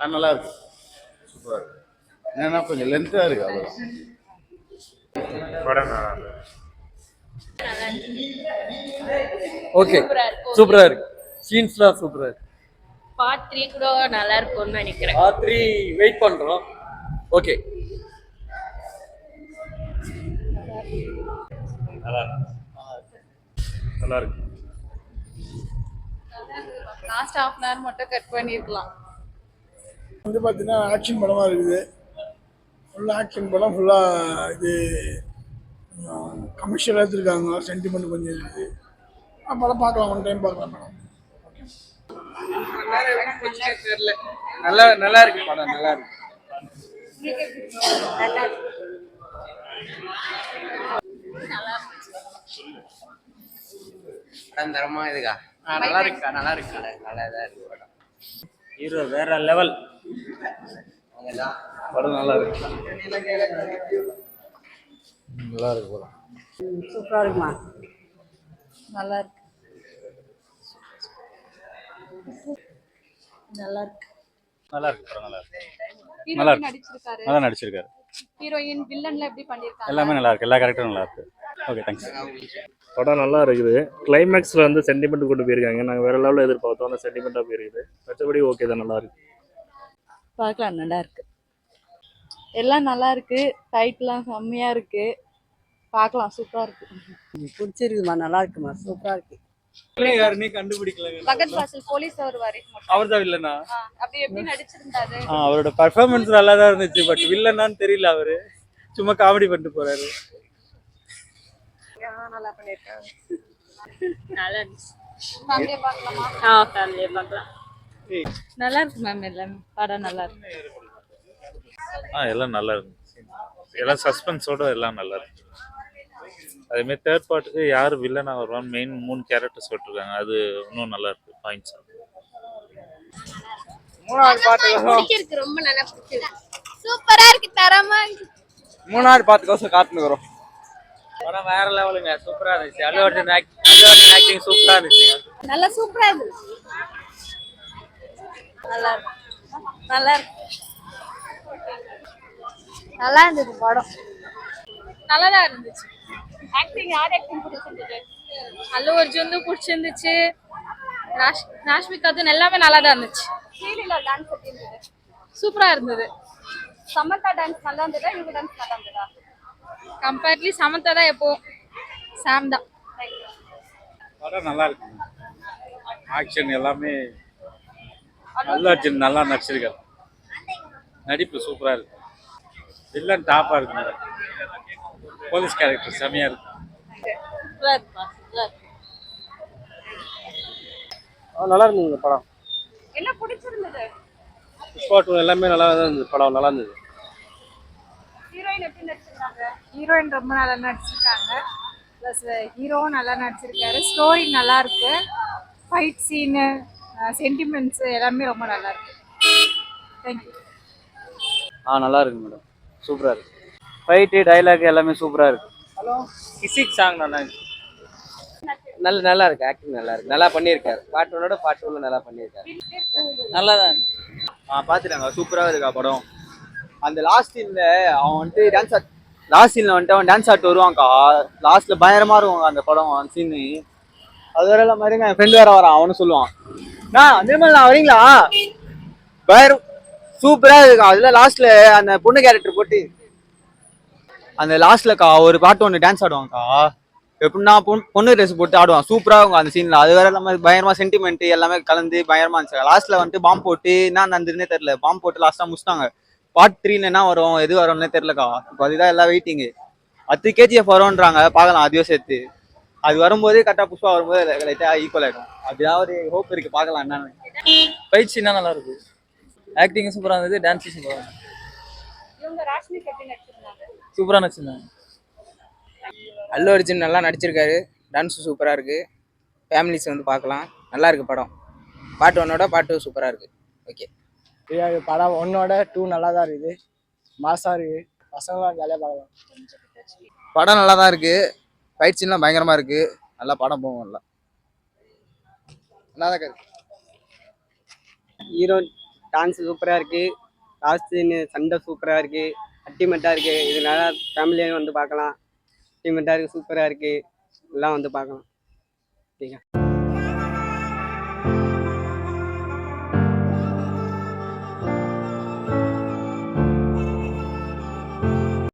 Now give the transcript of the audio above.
நல்லா இருக்கு, சூப்பராக இருக்கு. என்னன்னா கொஞ்சம் லென்த்தாக இருக்கு அவ்வளோ. ஓகே, சூப்பரா இருக்கு. சீன்ஸ்லாம் சூப்பரா இருக்கு. பார்ட் 3 கூட நல்லா இருக்கும்னு நினைக்கிறேன். பார்ட் 3 வெயிட் பண்றோம். ஓகே, நல்லா இருக்கு. லாஸ்ட் ஹாஃப் அன் ஹவர் மட்டும் கட் பண்ணிருக்கலாம். வந்து பார்த்தீங்கன்னா ஆக்ஷன் படமாக இருக்குது. ஃபுல்லாக ஆக்ஷன் படம், ஃபுல்லாக இது கமர்ஷியலாக எடுத்துருக்காங்க. சென்டிமெண்ட் கொஞ்சம் இருக்குது. படம் பார்க்கலாம், ஒன் டைம் பார்க்கலாம் மேடம். தெரியல. நல்லா நல்லா இருக்கு படம், நல்லா இருக்கு. படம் தரமா இதுக்கா நல்லா இருக்கா, நல்லா இருக்கு, நல்லா தான் இருக்கு படம். ஹீரோ வேற லெவல். படம் நல்லா இருக்கு, நல்லா இருக்கு படம். சூப்பராக இருக்குமா? நல்லா இருக்கு, நல்லா இருக்கு, நல்லா இருக்கு படம், நல்லா இருக்கு. நல்லா நடிச்சிருக்காரு. நல்லா நடிச்சிருக்காரு. ஹீரோயின் வில்லன்ல எப்படி பண்ணிருக்காங்க? எல்லாமே நல்லா இருக்கு, எல்லா கேரக்டரும் நல்லா இருக்கு. Okay, thanks. படம் நல்லா இருக்குது. கிளைமேக்ஸில் வந்து சென்டிமெண்ட் கொண்டு போயிருக்காங்க. நாங்கள் வேற லெவலில் எதிர்பார்த்தோம், அந்த சென்டிமெண்ட்டாக போயிருக்குது. மற்றபடி ஓகே தான், நல்லா இருக்கு. பார்க்கலாம், நல்லா இருக்கு, எல்லாம் நல்லா இருக்கு. டைப்லாம் செம்மையா இருக்கு, பார்க்கலாம், சூப்பரா இருக்கு. பிடிச்சிருக்குமா? நல்லா இருக்குமா? சூப்பராக இருக்கு. யாருன்னே கண்டுபிடிக்கல. பகத் வாசல் போலீஸ் வருவாரு, அவர் தான் வில்லனா? அப்படி எப்படி நடிச்சிருந்தாரு? அவரோட பர்ஃபார்மன்ஸ் நல்லா தான் இருந்துச்சு. பட் வில்லனான்னு தெரியல. அவரு சும்மா காமெடி பண்ணிட்டு போறாரு. நல்லா பண்ணிருக்காங்க, நல்லா இருந்துச்சு. ஃபேமிலியா பார்க்கலாமா? ஃபேமிலியா பார்க்கலாம். நல்லா இருக்கு மேம், எல்லாமே படம் நல்லா இருக்கு. எல்லாம் நல்லா இருக்கு, எல்லாம் சஸ்பென்ஸோட எல்லாம் நல்லா இருக்கு. அதேமாதிரி தேர்ட் பார்ட்டுக்கு யார் வில்லனாக வருவான்னு மெயின் 3 கேரக்டர்ஸ் விட்டுருக்காங்க. அது இன்னும் நல்லா இருக்கு, பாயிண்ட்ஸ். மூணாவது பாட்டுக்கு ரொம்ப நல்லா பிடிச்சிருக்கு, சூப்பரா இருக்கு, தரமா இருக்கு. மூணாவது பாட்டுக்கோசம் காட்டுனுக்குறோம். படம் வேற லெவலுங்க, சூப்பரா இருந்துச்சு. அல்லு அர்ஜுன் ஆக்டிங் சூப்பரா இருந்துச்சு. நல்லா சூப்பரா இருக்கு, நல்லா இருக்கு, நல்லா இருக்கு, நல்லா இருந்தது படம். நல்லாதான் இருந்துச்சு. ஆக்டிங், யார் ஆக்டிங் பிடிச்சிருந்தது? அல்லு அர்ஜுன் பிடிச்சிருந்துச்சு. ராஷ்மிகாதுன் எல்லாமே நல்லா தான் இருந்துச்சு. ஸ்ரீலீலா டான்ஸ் எப்படி இருந்தது? சூப்பரா இருந்தது. சமந்தா டான்ஸ் நல்லா இருந்ததா, இவங்க டான்ஸ் நல்லா இருந்ததா? கம்பேர்ட்லி சமந்தா தான், எப்போ சாம் தான். படம் நல்லா இருக்கு, ஆக்ஷன் எல்லாமே. அல்லு அர்ஜுன் நல்லா நடிச்சிருக்காரு, நடிப்பு சூப்பரா இருக்கு. வில்லன் டாப்பா இருக்கு, போலீஸ் கேரக்டர் செமையா இருக்கு. நல்லா இருந்தது படம். என்ன பிடிச்சிருந்தது? புஷ்பா 2 எல்லாமே நல்லா தான் இருந்தது. படம் நல்லா இருந்தது. ஹீரோயின் எப்படி நடிச்சிருக்காங்க? ஹீரோயின் ரொம்ப நல்லா நடிச்சிருக்காங்க. ப்ளஸ் ஹீரோவும் நல்லா நடிச்சிருக்காரு. ஸ்டோரி நல்லா இருக்கு. ஃபைட் சீனு, சென்டிமெண்ட்ஸ் எல்லாமே ரொம்ப நல்லா இருக்கு. தேங்க்யூ. நல்லா இருக்கு மேடம், சூப்பரா இருக்கு. ஃபைட்டு, டைலாக் எல்லாமே சூப்பரா இருக்கு. கிசிக் சாங் நல்லா இருக்கு. நல்லா இருக்கு, ஆக்டிங் நல்லா இருக்கு, நல்லா பண்ணியிருக்காரு. பார்ட் 1ஓட பார்ட் 2ல நல்லா பண்ணியிருக்காரு. நல்லா தான் பார்த்துட்டாங்க, சூப்பராக இருக்கா படம். அந்த லாஸ்ட் சீன்ல அவன் வந்துட்டு லாஸ்ட் சீன்ல வந்துட்டு அவன் டான்ஸ் ஆட்டு வருவான்க்கா. லாஸ்ட்ல பயங்கரமா இருக்கும் அந்த படம், அந்த சீனு. அது வேற எல்லாம் மாதிரிங்க, என் ஃப்ரெண்ட் வேற வரான், அவனு சொல்லுவான், அதே மாதிரி நான் வரீங்களா, பயங்கரம் சூப்பரா இருக்கும். அதுல லாஸ்ட்ல அந்த பொண்ணு கேரக்டர் போட்டு அந்த லாஸ்ட்லக்கா ஒரு பாட்டு ஒன்று டான்ஸ் ஆடுவாங்கக்கா. எப்படின்னா பொண்ணு ட்ரெஸ் போட்டு ஆடுவான், சூப்பரா இருக்கும் அந்த சீன்ல. அது வேற இல்லாம பயங்கரமா சென்டிமெண்ட் எல்லாமே கலந்து பயங்கரமா இருந்துச்சு. லாஸ்ட்ல வந்துட்டு பாம்பு போட்டு என்ன நடந்ததுன்னே தெரியல. பாம்பு போட்டு லாஸ்டா முடிச்சிட்டாங்க. பார்ட் 3 என்ன வரும், எது வரும்னே தெரியலக்கா. இப்போ அதுதான் எல்லாம் வெயிட்டிங்கு. 10 KGF வரும்ன்றாங்க, பார்க்கலாம் அதையும் சேர்த்து. அது வரும்போது கரெக்டாக புஷ்பா வரும்போது லைட்டாக ஈக்குவல் ஆகிடும். அப்படிதான் ஒரு ஹோப் இருக்கு, பார்க்கலாம் என்னன்னு. ஃபைட் சீனா நல்லா இருக்கு, ஆக்டிங் சூப்பரா இருந்தது, டான்ஸ் சூப்பரா இருந்தது. இவங்க ராஷ்மிகா எப்படி நடிச்சிருந்தாங்க? சூப்பரா நடிச்சிருந்தாங்க. அல்லு அர்ஜுன் நல்லா நடிச்சிருக்காரு, டான்ஸ் சூப்பராக இருக்கு. ஃபேமிலிஸ் வந்து பார்க்கலாம், நல்லா இருக்கு படம். பார்ட் 1ஓட பார்ட் 2 சூப்பராக இருக்கு. ஓகே, படம் 1ஓட 2 நல்லா தான் இருக்குது. மாசா இருக்கு, பசங்களாம் ஜாலியாக பார்க்கலாம். படம் நல்லா தான் இருக்கு, ஃபைட் சீன்லாம் பயங்கரமா இருக்கு. நல்லா படம் போகும், நல்லா நல்லா தான் இருக்கு. டான்ஸ் சூப்பராக இருக்குது. லாஸ்ட் சீன் சண்டை சூப்பராக இருக்குது. அல்டிமேட்டாக இருக்குது. இது நல்லா ஃபேமிலியாக வந்து பார்க்கலாம். அல்டிமேட்டாக இருக்குது, சூப்பராக இருக்குது. எல்லாம் வந்து பார்க்கலாம். ஓகேங்க.